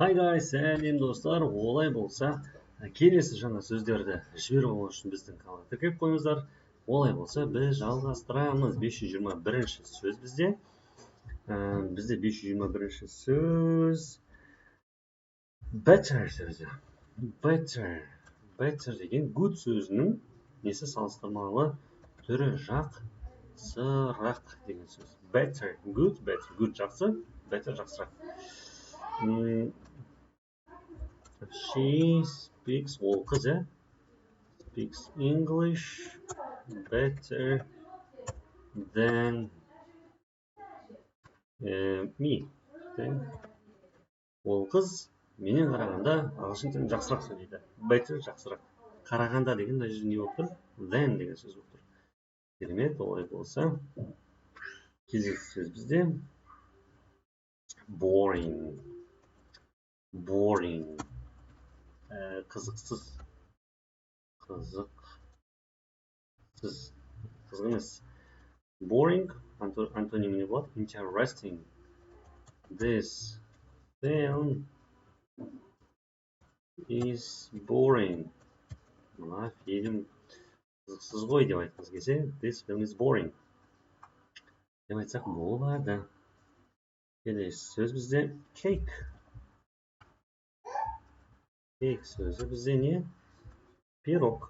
Hi guys, сәлем достар. Олай болса, келесі жаңа сөздерді жіберіп алу үшін біздің каналға тіркеліп қойыңыздар. Олай болса, біз жалғастырамыз. 521-ші сөз бізде. Бізде 521-ші сөз better сөзі. Better деген good сөзінің несі салыстырмалы түрі жақсырақ деген сөз. Better, good, жақсы, better жақсырақ. She speaks, ол қыз, speaks English better than me. Ол қыз менен қарағанда ағылшын тілін жақсырақ сөйлейді. Better жақсырақ. Қарағанда деген мына жерде не болып тұр? Than деген сөз болып тұр. Керемет, олай болса, кезекті сөз бізде boring. Қызықсыз. Қызық емес. Boring антоним не болады? Interesting. This film is boring. Мына фильм қызықсыз ғой деп айтқыңыз келсе, this film is boring деп айтсақ болады. Келесі сөз бізде cake. Cake сөзі бізде не? Пирог.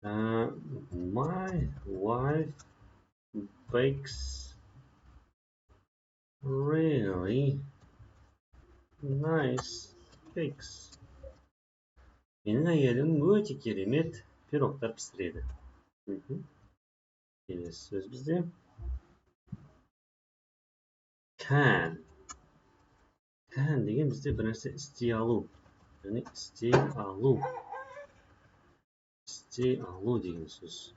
My wife bakes really nice cakes. Менің әйелім өте керемет пирогтар пісіреді. Келесі сөз бізде can деген бізде бір нәрсе істей алу. Яғни істей алу деген сөз.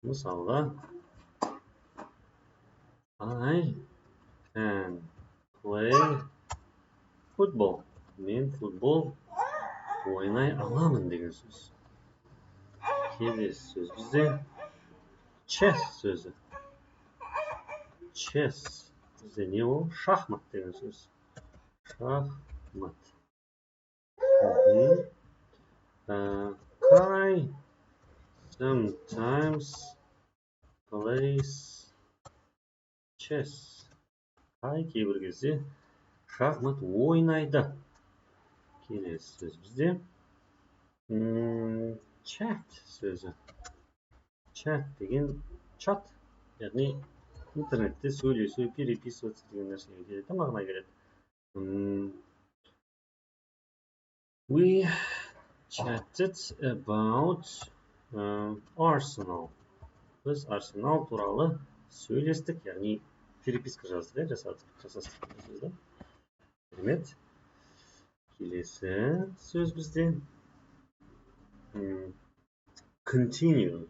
Мысалға, I can play football. Мен футбол ойнай аламын деген сөз. Келесі сөз бізде chess сөзі. Chess бізде не ол? Шахмат деген сөз. Шахмат. Kai sometimes plays chess. Kai кейбір кезде шахмат ойнайды. Келесі сөз бізде chat сөзі. Chat деген чат, яғни интернетте сөйлесу, переписываться деген нәрсеге келеді, мағына келеді. We chatted about Arsenal. Біз Арсенал туралы сөйлестік, яғни переписка жаздық, жасастық. Керемет. Келесі сөз бізде continue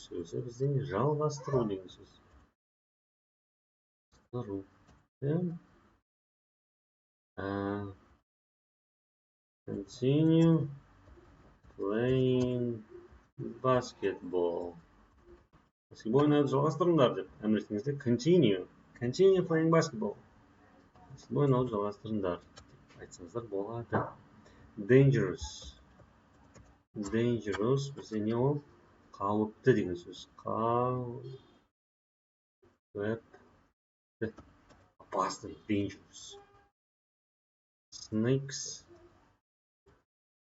сөзі бізде жалғастыру деген сөз. Continue playing basketball. Баскетбол ойнауды жалғастырыңдар деп әміреттіңізде continue playing basketball. Баскетбол ойнауды жалғастырыңдар деп айтсаңыздар болады. Dangerous бізде не ол? Қауіпті деген сөз. Қауіпті. Опасный, dangerous. Snakes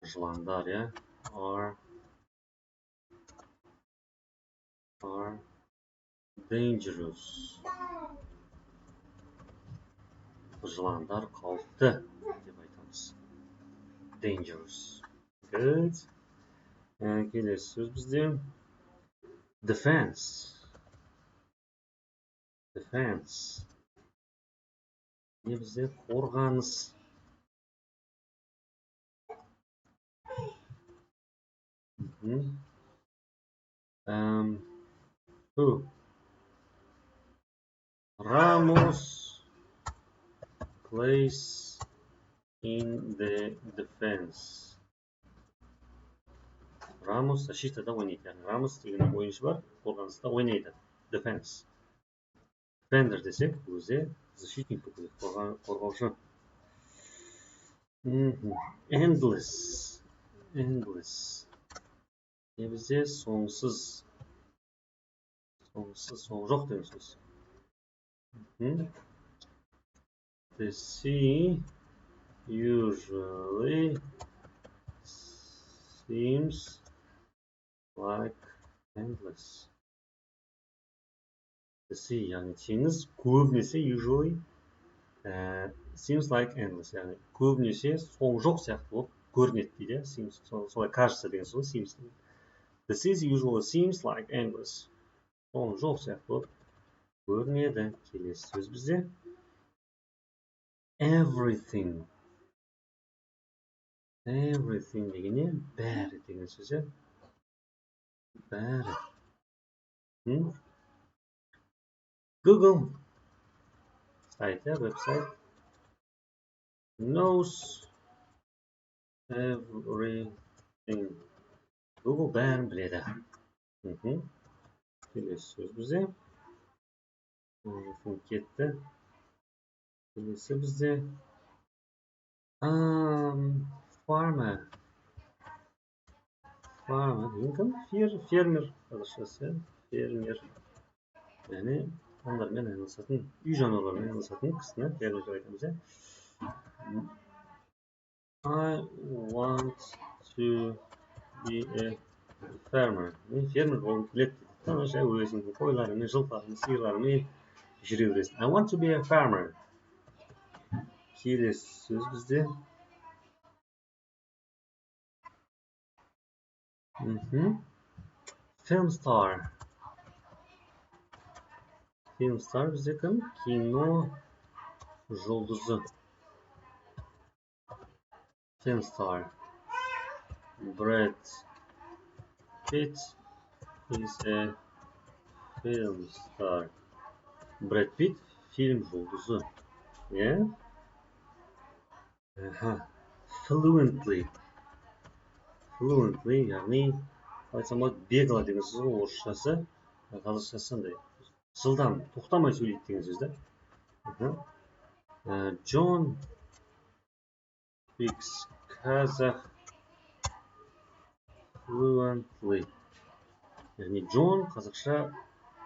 жыландар, are dangerous. Жыландар қауіпті деп айтамыз. Dangerous. Good. Келесі сөз бізде defense. Не бізде қорғаныс. Ramos plays in the defense. Ramos защитада ойнайды. Ramos деген ойыншы бар, қорғаныста ойнайды. Defense. defender десек, өзі защитник болып келеді, қорғаушы. Endless. Endless. Не бізде соңсыз. Соңсыз, соң жоқ деген сөз. The sea usually seems like endless. The sea, яғни теңіз көбінесе usually seems like endless, яғни көбінесе соң жоқ сияқты болып көрінеді дейді. Солай кажется деген сөз, seems. The sea usually seems like endless. Соң жоқ сияқты болып көрінеді. Келесі сөз бізде. Everything. Everything дегенде бәрі деген сөз. Бәрі. Google сайт, веб-сайт. Knows everything. Google бәрін біледі. Келесі сөз бізде. Кетті. Келесі бізде. Farmer. Farmer деген кім? Фермер. Қазақшасы фермер. Яғни ондармен айналысатын, үй жануарларымен айналысатын кісіні фермер деп айтамыз. I want to be a farmer. Мен фермер болғым келеді дейді. Жай өзіңнің қойларымен, жылқыларымен, сиырларымен жүре бересің. I want to be a farmer. Келесі сөз бізде. Film star. Film star бізде кім? Кино жұлдызы. Film star. Brad Pitt is a film star. Brad Pitt film жұлдызы. Fluently. Fluently, яғни айтсам бегло деген сөз ғой, орысшасы, қазақшасы андай. Жылдам, тоқтамай сөйлейді деген сөз да. John speaks Kazakh fluently. Яғни Джон қазақша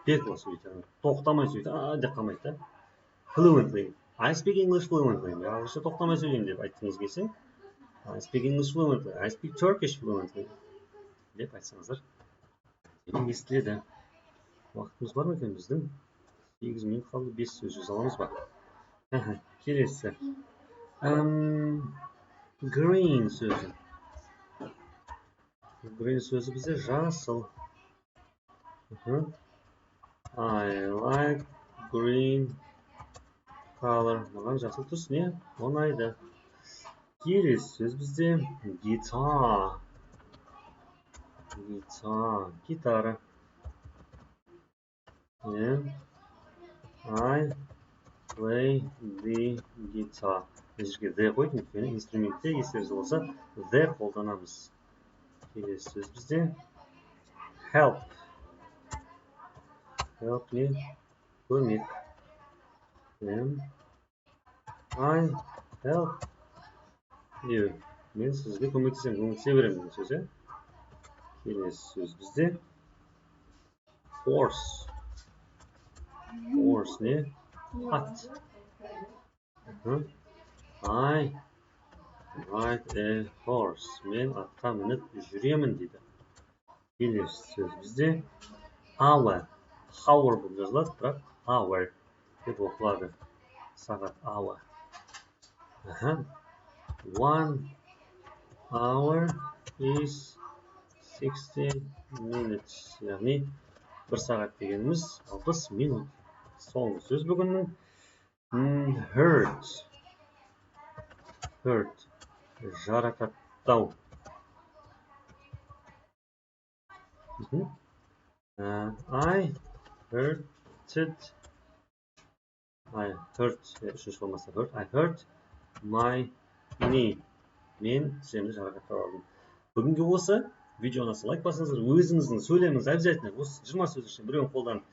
бегло сөйлейді, тоқтамай сөйлейді, деп қалмайды. Fluently. I speak English fluently. Ағылшынша тоқтамай сөйлеймін деп айтқыңыз келсе. I speak English fluently. I speak Turkish fluently. Деп айтсаңыздар. Естіледі. Уақытымыз бар ма екен біздің? 8 минут қалды, 5 сөз жаза аламыз ба? Келесі. Green сөзі. Green сөзі бізде жасыл. I like green color. Маған жасыл түс не? Ұнайды. Келесі сөз бізде guitar. Guitar. Гитара. I play the guitar. Жерге the қойдым, өйткені инструментте естеріңізде болса the қолданамыз. Келесі сөз бізде help. Help не? Көмек. I help you. Мен сізге көмектесе беремін деген сөз. Келесі сөз бізде horse. Horse не? Ат. I ride a horse. Мен атқа мініп жүремін дейді. Келесі сөз бізде hour. Hour болып жазылады, бірақ hour деп оқылады. Сағат hour. 1 hour is 60 minutes. Яғни 1 сағат дегеніміз 60 минут. Соңғы сөз бүгіннің hurt. Hurt. Жарақаттау. I hurted. Үшінші болмаса hurt. I hurt my knee. Мен тіземді жарақаттап алдым. Бүгінгі осы видеоны лайк басыңыздар. Өзіңіздің сөйлеміңіз обязательно осы 20 сөз үшін біреуін қолданып